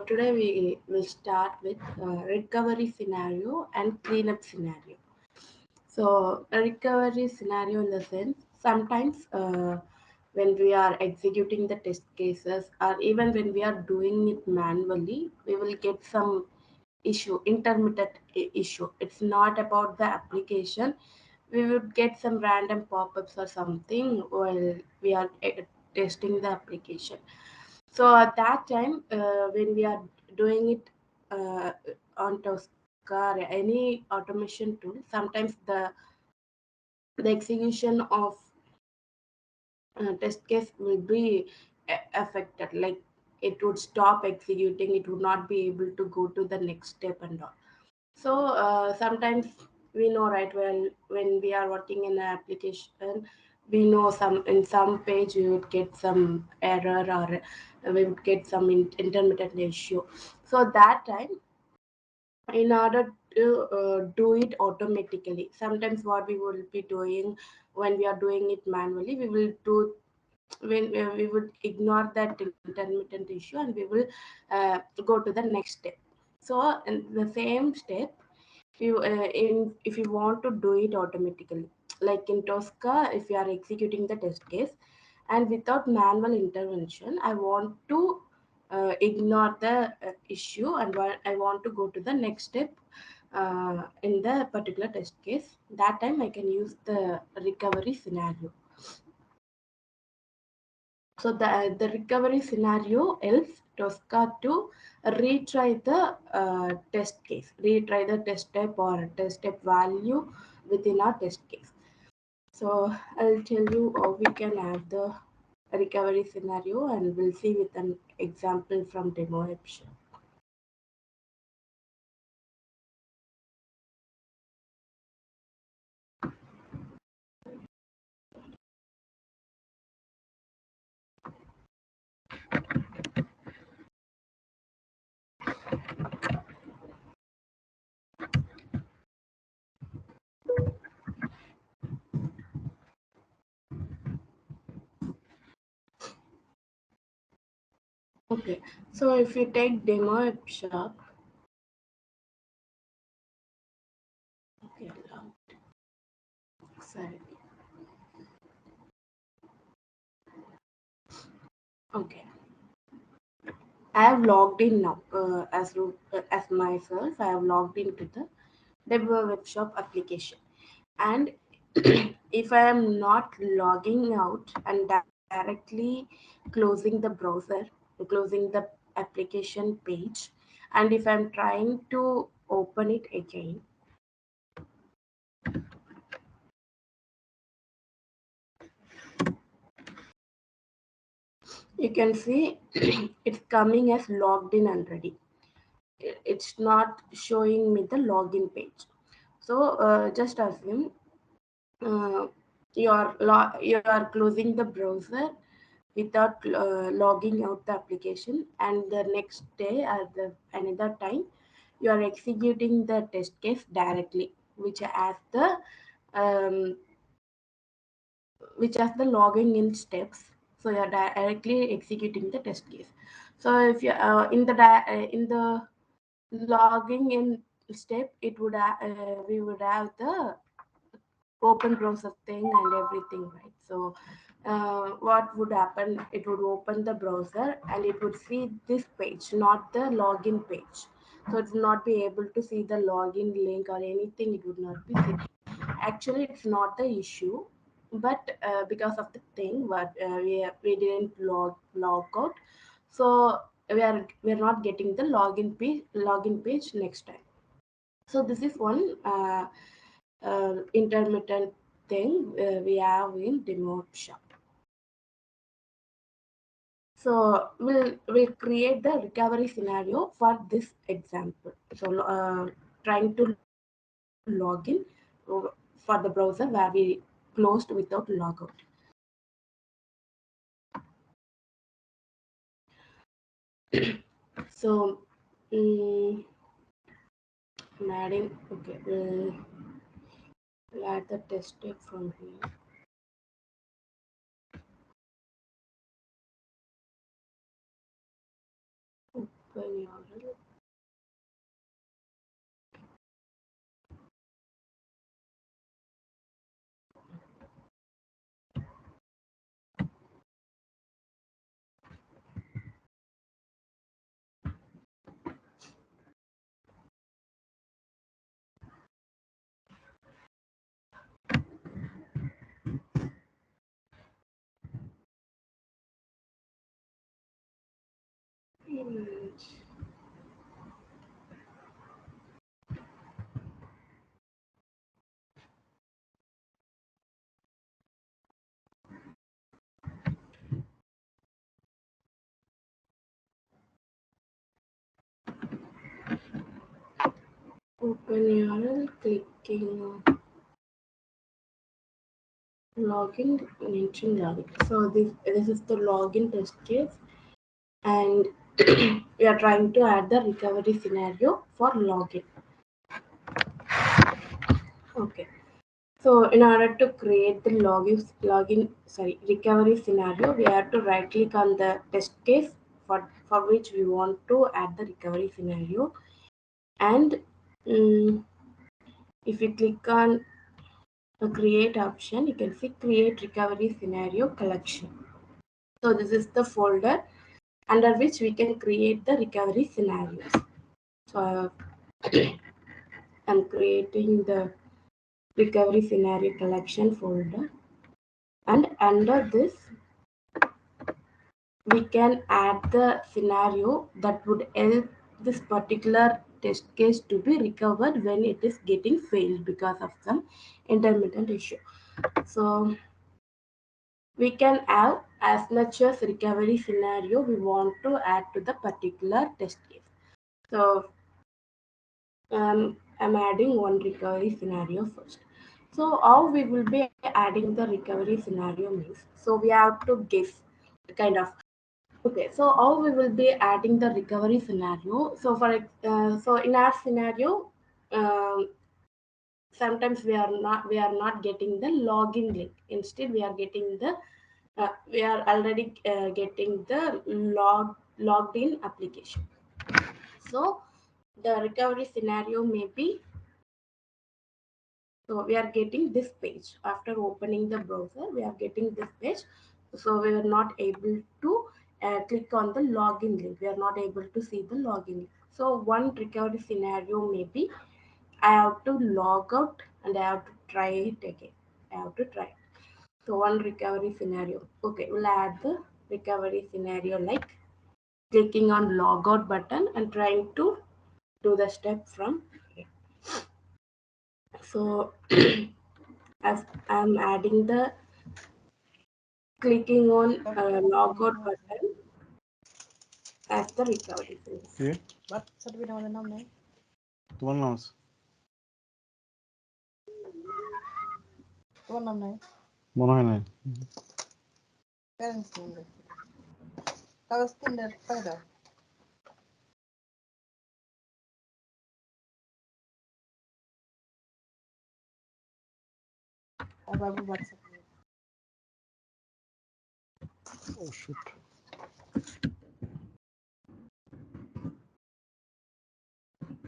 today we will start with recovery scenario and cleanup scenario. So, a recovery scenario in the sense sometimes when we are executing the test cases or even when we are doing it manually, we will get some intermittent issue. It's not about the application. We would get some random pop-ups or something while we are testing the application. So at that time, when we are doing it uh, on Tosca or any automation tool, sometimes the execution of test case will be affected. Like it would stop executing, it would not be able to go to the next step and all. So sometimes we know, right? Well, when we are working in an application, we know some in some page we would get some error or we would get some intermittent issue. So that time, in order to do it automatically, sometimes what we will be doing when we are doing it manually, we will do when we would ignore that intermittent issue and we will go to the next step. So in the same step, if you want to do it automatically, like in Tosca, if you are executing the test case and without manual intervention, I want to ignore the issue and I want to go to the next step in the particular test case. That time I can use the recovery scenario. So the recovery scenario helps Tosca to retry the test case, retry the test step or test step value within our test case. So I'll tell you how we can have the recovery scenario and we'll see with an example from demo option. Okay, so if you take demo app shop, okay, sorry, okay. I have logged in now as myself. I have logged into the Developer Web Shop application, and if I am not logging out and directly closing the browser, closing the application page, and if I'm trying to open it again, you can see it's coming as logged in already. It's not showing me the login page. So just assume uh, you are closing the browser without logging out the application, and the next day or the another time you are executing the test case directly, um, which has the logging in steps. So you are directly executing the test case. So if you in the logging in step, we would have the open browser thing and everything, right? So what would happen, it would open the browser and it would see this page, not the login page. So it would not be able to see the login link or anything, it would not be seen. Actually it's not the issue, but because of the thing, but we didn't log out. So we are not getting the login page next time. So this is one intermittent thing we have in demo shop. So we'll create the recovery scenario for this example. So trying to log in for the browser where we closed without logout. So I'm adding, okay, we'll add the test tape from here. Open URL. Image. Open URL, clicking on login, mention login. So this is the login test case, and we are trying to add the recovery scenario for login. Okay. So in order to create the recovery scenario, we have to right click on the test case for which we want to add the recovery scenario, and mm, if you click on the create option, you can see create recovery scenario collection. So this is the folder under which we can create the recovery scenarios. So I'm creating the recovery scenario collection folder, and under this we can add the scenario that would help this particular test case to be recovered when it is getting failed because of some intermittent issue. So we can have as much as recovery scenario we want to add to the particular test case. So I'm adding one recovery scenario first. So how we will be adding the recovery scenario means, so we have to guess kind of. Okay, so how we will be adding the recovery scenario? So so in our scenario, um, sometimes we are not getting the login link. Instead, we are getting the we are already getting the logged in application. So the recovery scenario may be, so we are getting this page after opening the browser. We are getting this page. So we are not able to click on the login link. We are not able to see the login link. So one recovery scenario may be I have to log out and I have to try it again. I have to try it. So one recovery scenario. Okay, we'll add the recovery scenario like clicking on logout button and trying to do the step from here. So as I'm adding the clicking on logout button as the recovery phase. Okay. What certificate আমাদের নাম নেই? তোমার নাম আছে? তোমার নাম নাই? মনে হয় নাই। প্যারেন্টস নেম দেখি। কাগজ 3টা পাই দাও। আর বাবু বাচ্চা। Oh shit.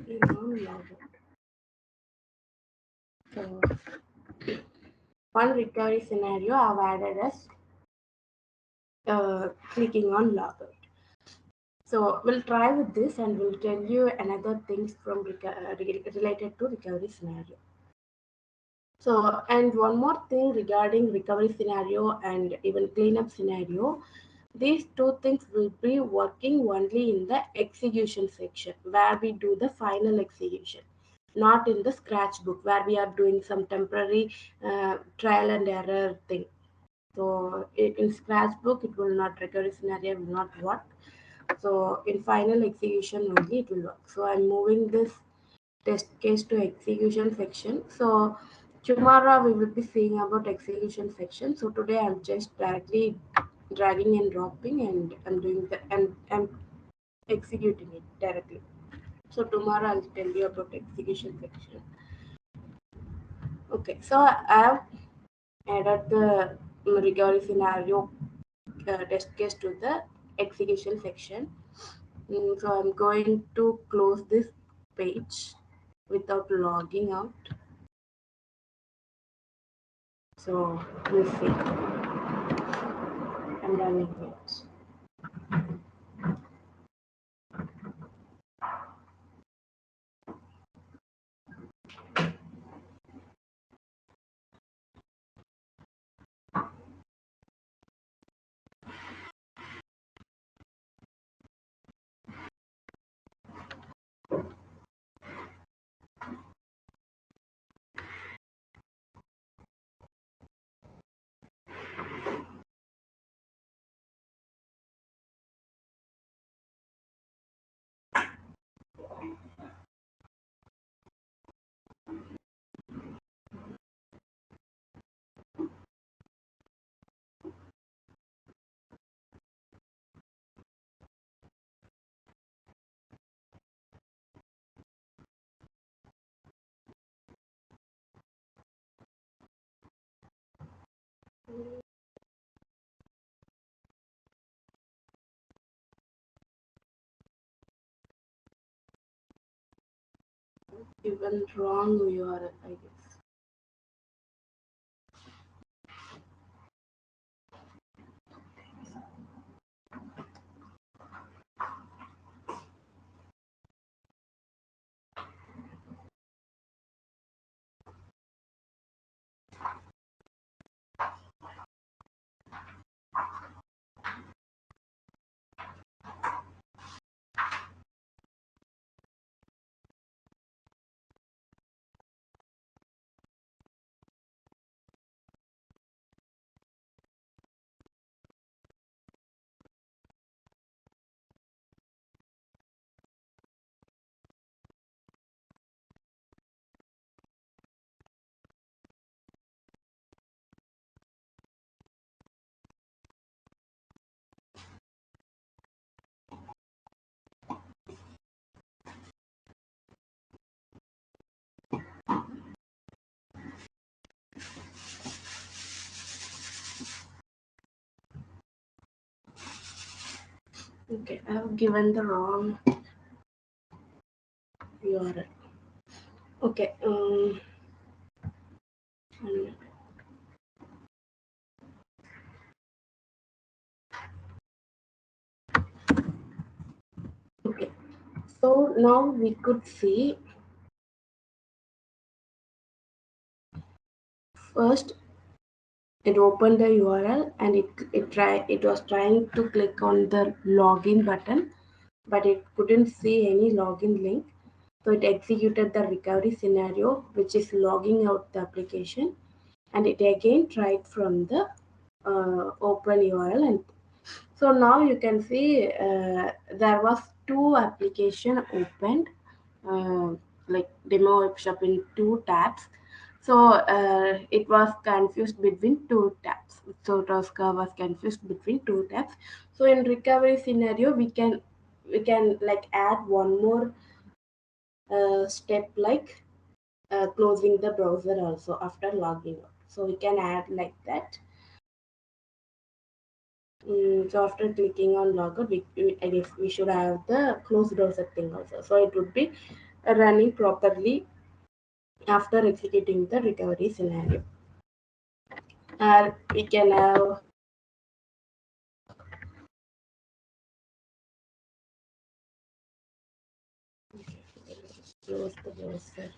Logout. So one recovery scenario I've added as clicking on logout. So we'll try with this and we'll tell you another things from related to recovery scenario. So and one more thing regarding recovery scenario and even cleanup scenario, these two things will be working only in the execution section where we do the final execution, not in the scratch book where we are doing some temporary trial and error thing. So in scratchbook, it will not recovery scenario will not work. So in final execution only it will work. So I'm moving this test case to execution section. So tomorrow we will be seeing about execution section. So today I'm just directly dragging and dropping, and I'm doing the I'm executing it directly. So tomorrow I'll tell you about execution section. Okay, so I have added the recovery scenario test case to the execution section. So I'm going to close this page without logging out. So we'll see. I'm running it. Even wrong URL, I guess. Okay, I have given the wrong URL. Okay, um, okay. So now we could see first it opened the URL and it was trying to click on the login button, but it couldn't see any login link. So it executed the recovery scenario, which is logging out the application, and it again tried from the open URL. And so now you can see there was two application opened, uh, like demo web shop in two tabs. So it was confused between two tabs. So Tosca was confused between two tabs. So in recovery scenario, we can like add one more step, like closing the browser also after logging out. So we can add like that. So after clicking on logout, I guess we should have the close browser thing also. So it would be running properly after executing the recovery scenario. Or we can have close the browser.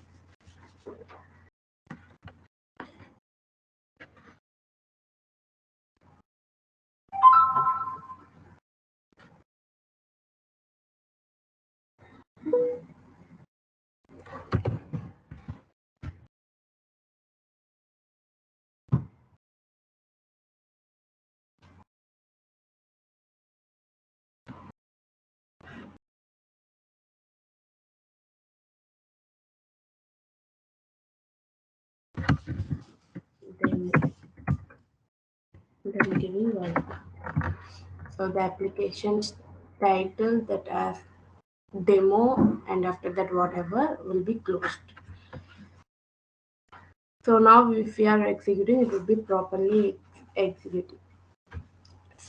Then then giving one. So the application's title that as demo, and after that whatever will be closed. So now if we are executing, it will be properly executed.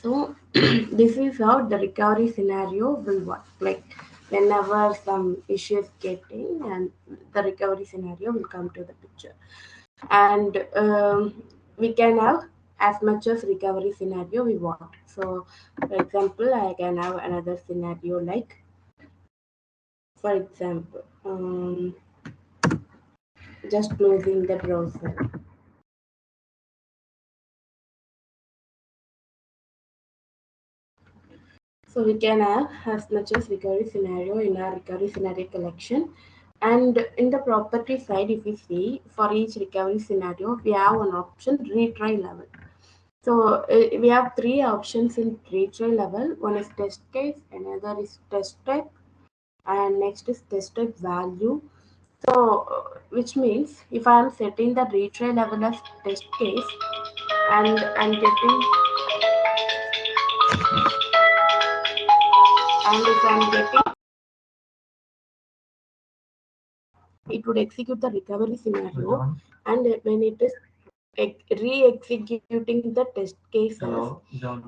So this is how the recovery scenario will work. Like whenever some issue is getting, and the recovery scenario will come to the picture, and we can have as much as recovery scenario we want. So, for example, I can have another scenario like, for example, just closing the browser. So we can have as much as recovery scenario in our recovery scenario collection. And in the property side, if we see for each recovery scenario, we have one option retry level. So we have three options in retry level. One is test case, another is test type, and next is test type value. So which means if I am setting the retry level as test case and I'm getting and if I'm getting it would execute the recovery scenario, and when it is re-executing the test cases,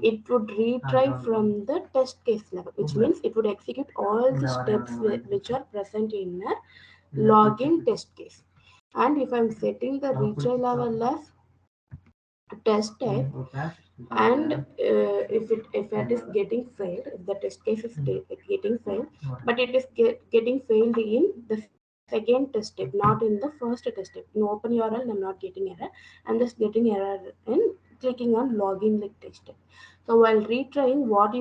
it would retry from the test case level, which means it would execute all the steps which are present in a login test case. And if I'm setting the retry level as test type, and if it is getting failed, if the test case is getting failed, but it is getting failed in the second test step, not in the first test step. In open URL, I'm not getting error. I'm just getting error in clicking on login link test step. So while retrying, what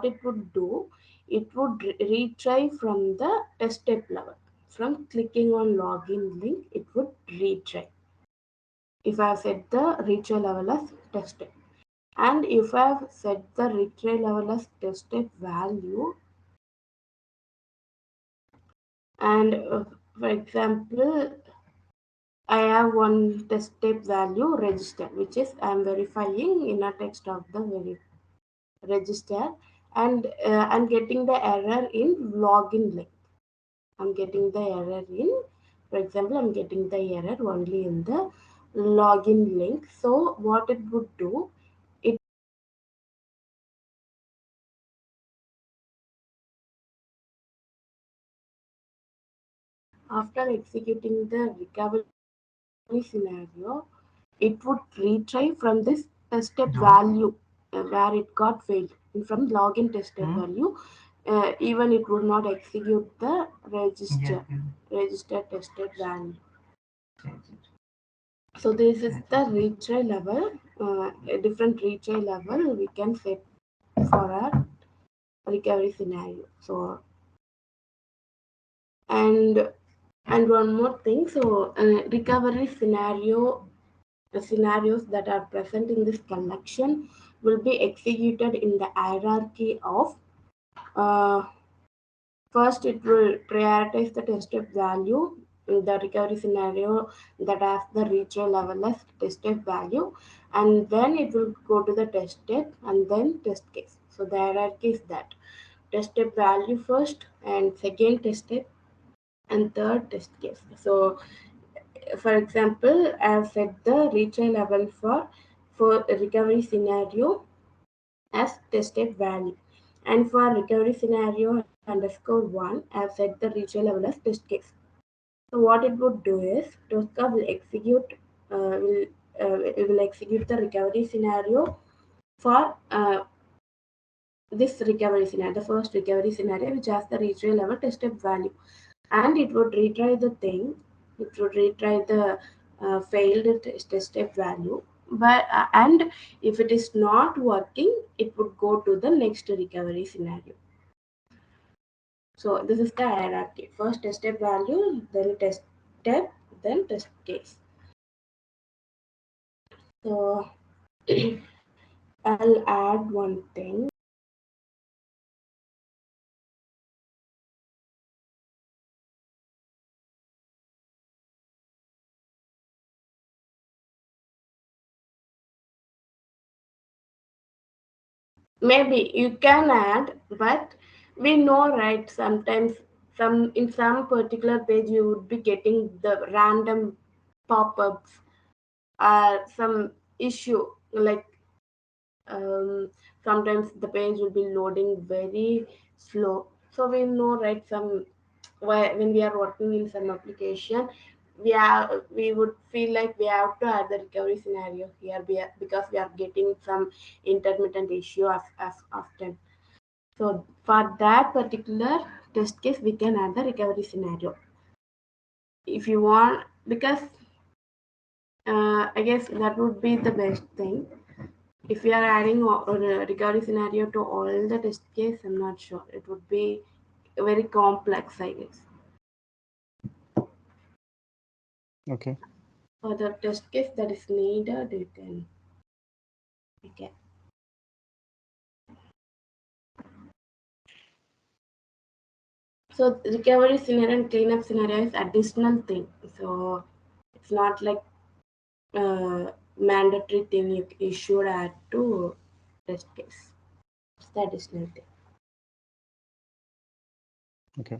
it would do, it would retry from the test step level. From clicking on login link, it would retry if I have set the retry level as test step. And if I have set the retry level as test step value, and for example, I have one test step value register, which is I am verifying inner text of the register, and I'm getting the error in login link. I'm getting the error in, for example, I'm getting the error only in the login link. So what it would do, it after executing the recovery scenario, it would retry from this test step value where it got failed. And from login test step value, even it would not execute the register tested value. So this is the retry level, a different retry level we can set for our recovery scenario. So and and one more thing. So recovery scenario the scenarios that are present in this collection will be executed in the hierarchy of uh, first it will prioritize the tested value in the recovery scenario that has the retry level as tested value, and then it will go to the test step and then test case. So the hierarchy is that tested value first, and second test step, and third test case. So for example, I have set the retry level for a recovery scenario as tested value, and for recovery scenario underscore one, I have set the retry level as test case. So what it would do is Tosca will execute the recovery scenario for this recovery scenario, the first recovery scenario, which has the retry level tested value, and it would retry the thing. It would retry the failed test step value, but and if it is not working, it would go to the next recovery scenario. So this is the hierarchy: first test step value, then test step, then test case. So I'll add one thing. Maybe you can add, but we know, right? Sometimes some in some particular page you would be getting the random pop-ups, some issue like um, sometimes the page will be loading very slow. So we know, right, some when we are working in some application, we would feel like we have to add the recovery scenario here, because we are getting some intermittent issue as often. So for that particular test case, we can add the recovery scenario if you want, because I guess that would be the best thing. If we are adding a recovery scenario to all the test case, I'm not sure. It would be very complex, I guess. Okay. For the test case that is needed, you can. So recovery scenario and cleanup scenario is additional thing. So it's not like mandatory thing you should add to test case. It's the additional thing. Okay.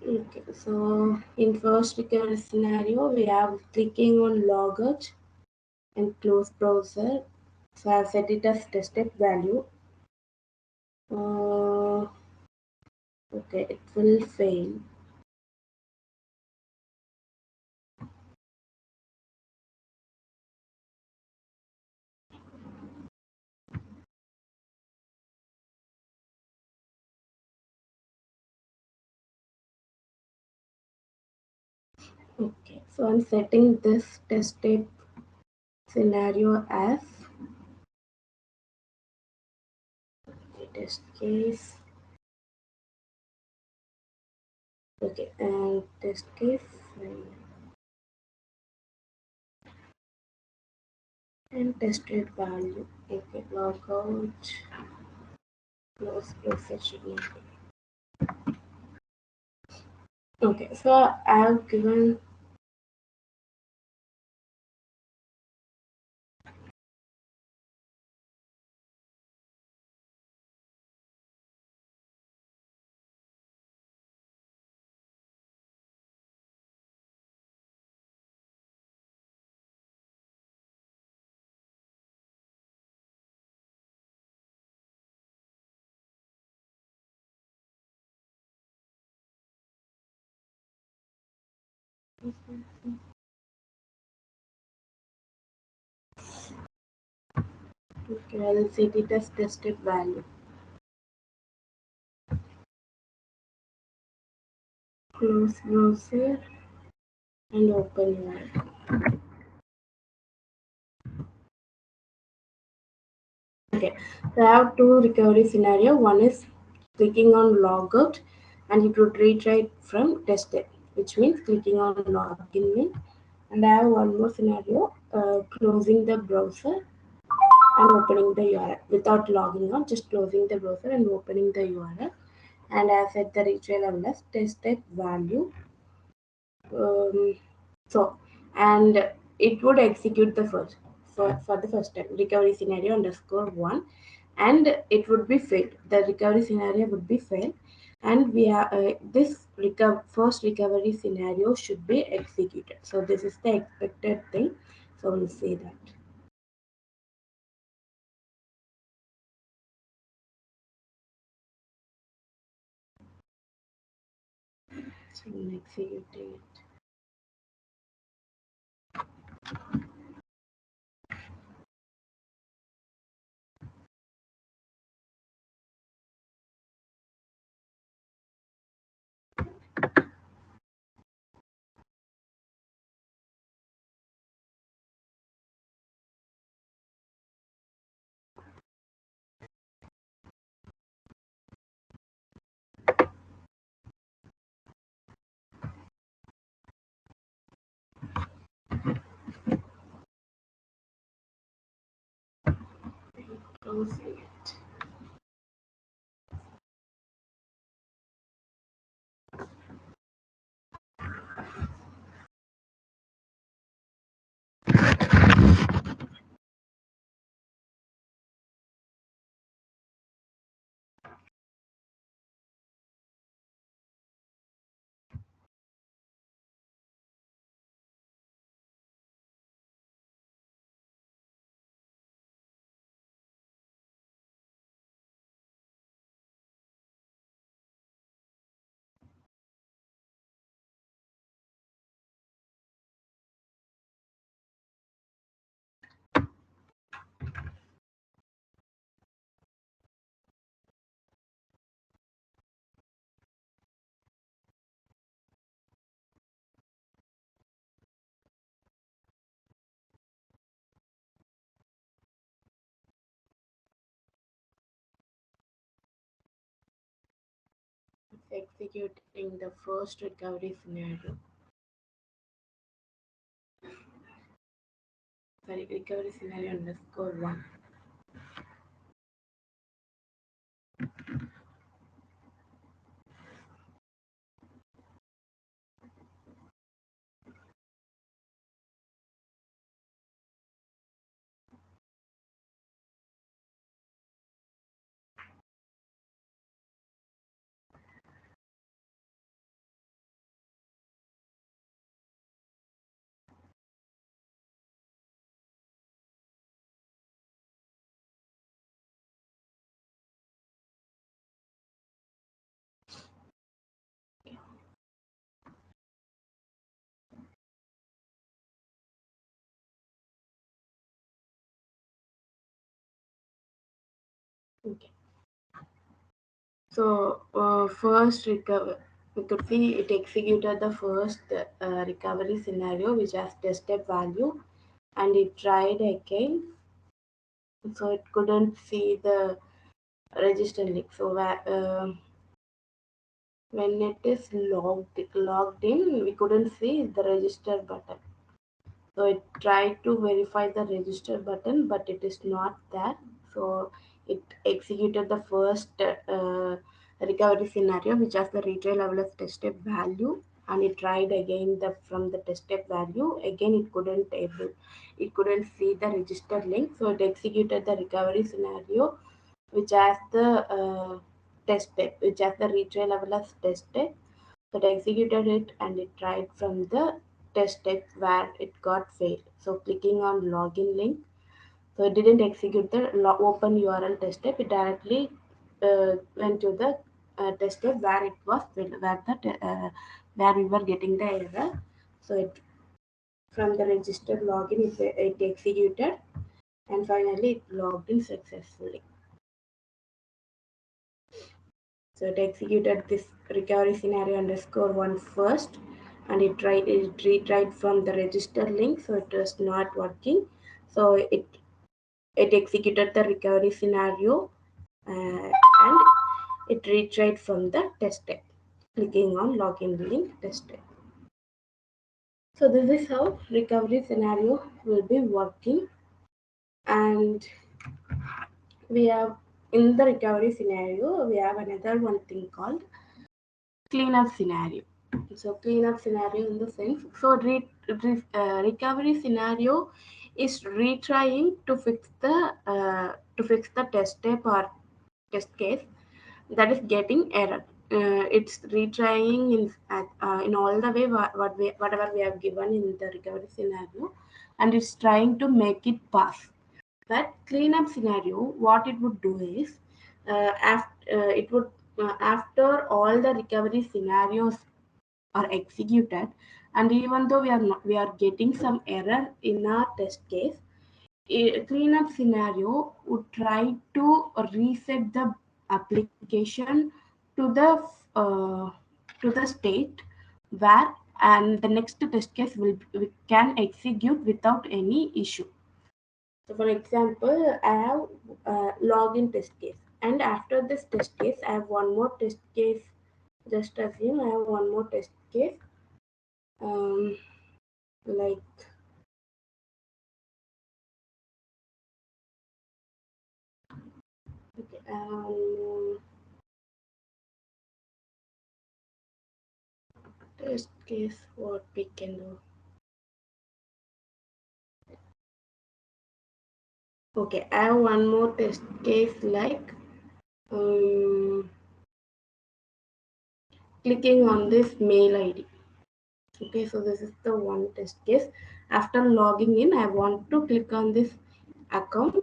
Okay, so in first recovery scenario, we have clicking on logout and close browser. So I've set it as tested value. Uh, okay, it will fail. Okay, so I'm setting this tested scenario as test case. Okay, and test case fail. And tested value. Okay, logout, close browser should not be. Okay, so I have given. Okay, I'll set it as tested value. Close browser and open UI. Okay, so I have two recovery scenario. One is clicking on logout and it would retry from tested, which means clicking on login in. And I have one more scenario, closing the browser and opening the URL without logging on, just closing the browser and opening the URL. And I set the retry level as tested value. Um, so, and it would execute the first for the first time recovery scenario underscore one, and it would be failed. The recovery scenario would be failed, and we are this first recovery scenario should be executed. So this is the expected thing. So we'll say that. So we'll execute it. Closing it. executing the first recovery scenario. Sorry, recovery scenario underscore one. Okay. So first recover, we could see it executed the first recovery scenario which has test step value, and it tried again, so it couldn't see the register link. So when it is logged in, we couldn't see the register button. So it tried to verify the register button, but it is not there. So it executed the first recovery scenario, which has the retrieve level as test step value, and it tried again the from the test step value. Again, it couldn't see the register link. So it executed the recovery scenario, which has the test step, which has the retrieve level as test step. So it executed it and it tried from the test step where it got failed. So clicking on login link, so it didn't execute the open URL test step. It directly went to the test step where it was failed, where we were getting the error. So it from the registered login it executed, and finally it logged in successfully. So it executed this recovery scenario underscore one first, and it retried from the register link, so it was not working. So it executed the recovery scenario, and it retried from the test step, clicking on login link test step. So this is how recovery scenario will be working, and we have in the recovery scenario we have another one thing called cleanup scenario. So cleanup scenario in the sense, so recovery scenario is retrying to fix the test step or test case that is getting error. It's retrying in all the way whatever we have given in the recovery scenario, and it's trying to make it pass. That cleanup scenario, what it would do is, after all the recovery scenarios are executed, and even though we are getting some error in our test case, a cleanup scenario would try to reset the application to uh, to the state where, and the next test case we can execute without any issue. So for example, I have login test case, and after this test case, I have one more test case. Just assume I have one more test case, um, like okay, test case. What we can do? Okay, I have one more test case like um, clicking on this mail ID. Okay, so this is the one test case. After logging in, I want to click on this account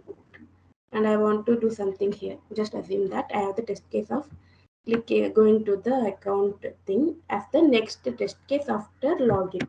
and I want to do something here. Just assume that I have the test case of going to the account thing as the next test case after login.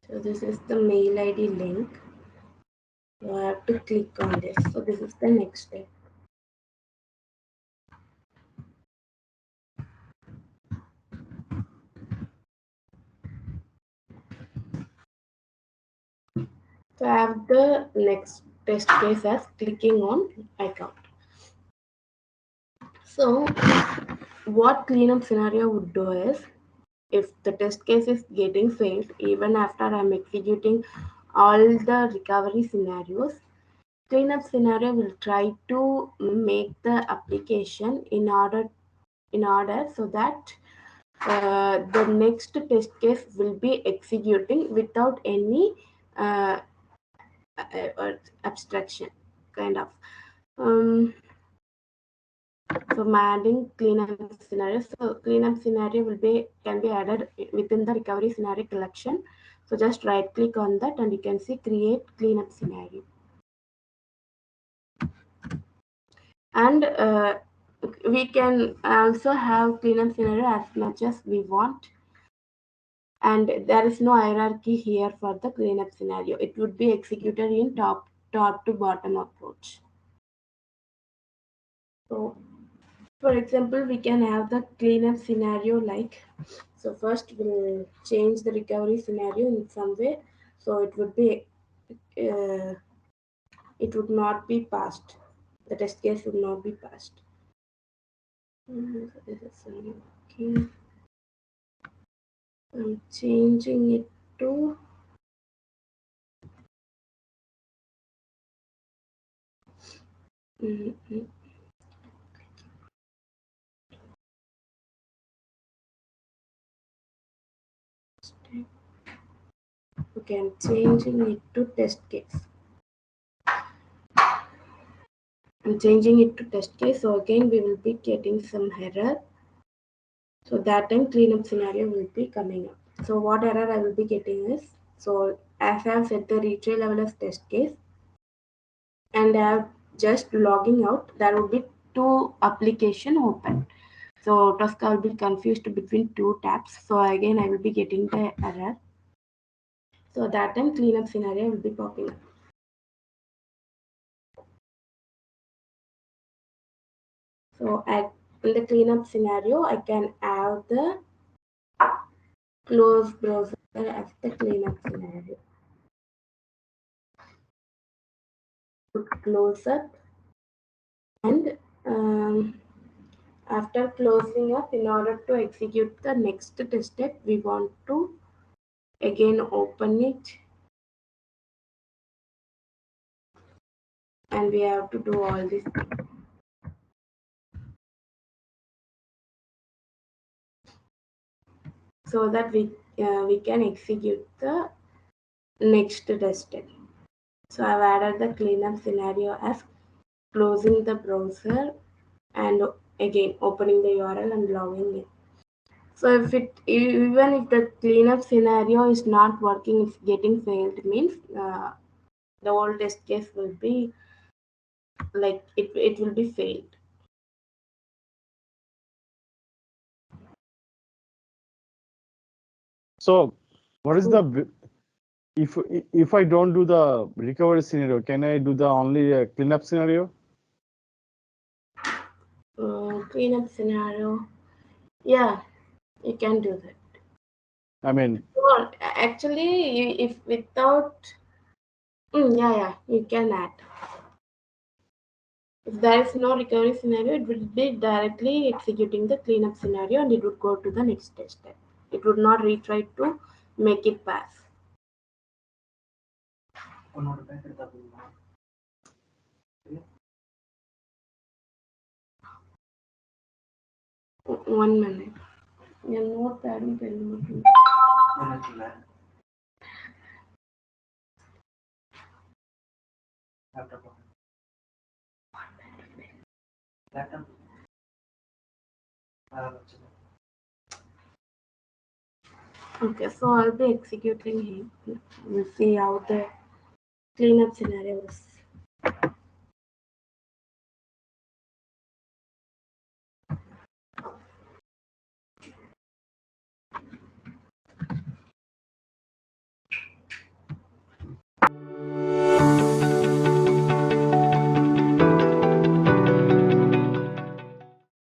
So this is the mail ID link. You have to click on this. So this is the next step. So I have the next test case as clicking on account. So what cleanup scenario would do is, if the test case is getting failed even after I'm executing all the recovery scenarios, cleanup scenario will try to make the application in order so that the next test case will be executing without any uh, abstraction kind of. Um, so I'm adding cleanup scenario. So cleanup scenario can be added within the recovery scenario collection. So just right click on that and you can see create cleanup scenario. And we can also have cleanup scenario as much as we want. And there is no hierarchy here for the cleanup scenario. It would be executed in top to bottom approach. So for example, we can have the cleanup scenario like, so first we'll change the recovery scenario in some way. So uh, it would not be passed. The test case would not be passed. So this is okay. I'm changing it to mm, mm, okay. I'm changing it to test case. I'm changing it to test case. So again, we will be getting some error. So that time cleanup scenario will be coming up. So what error I will be getting is, so as I have set the retry level as test case and I have just logging out, there will be two application open. So Tosca will be confused between two tabs. So again, I will be getting the error. So that time cleanup scenario will be popping up. So in the cleanup scenario, I can have the close browser as the cleanup scenario. Close up and after closing up, in order to execute the next test step, we want to again open it and we have to do all this thing so that we can execute the next test step. So I've added the cleanup scenario as closing the browser and again opening the URL and logging in. So even if the cleanup scenario is not working, it's getting failed, means the whole test case will be like it will be failed. So, what is the if if I don't do the recovery scenario, can I do the only cleanup scenario? Cleanup scenario, yeah, you can do that. I mean, Or actually, if without, yeah, you can add. If there is no recovery scenario, it will be directly executing the cleanup scenario and it would go to the next step. It would not retry to make it pass. One minute. You're not adding anything. Okay, so I'll be executing him. We'll see how the cleanup scenario is.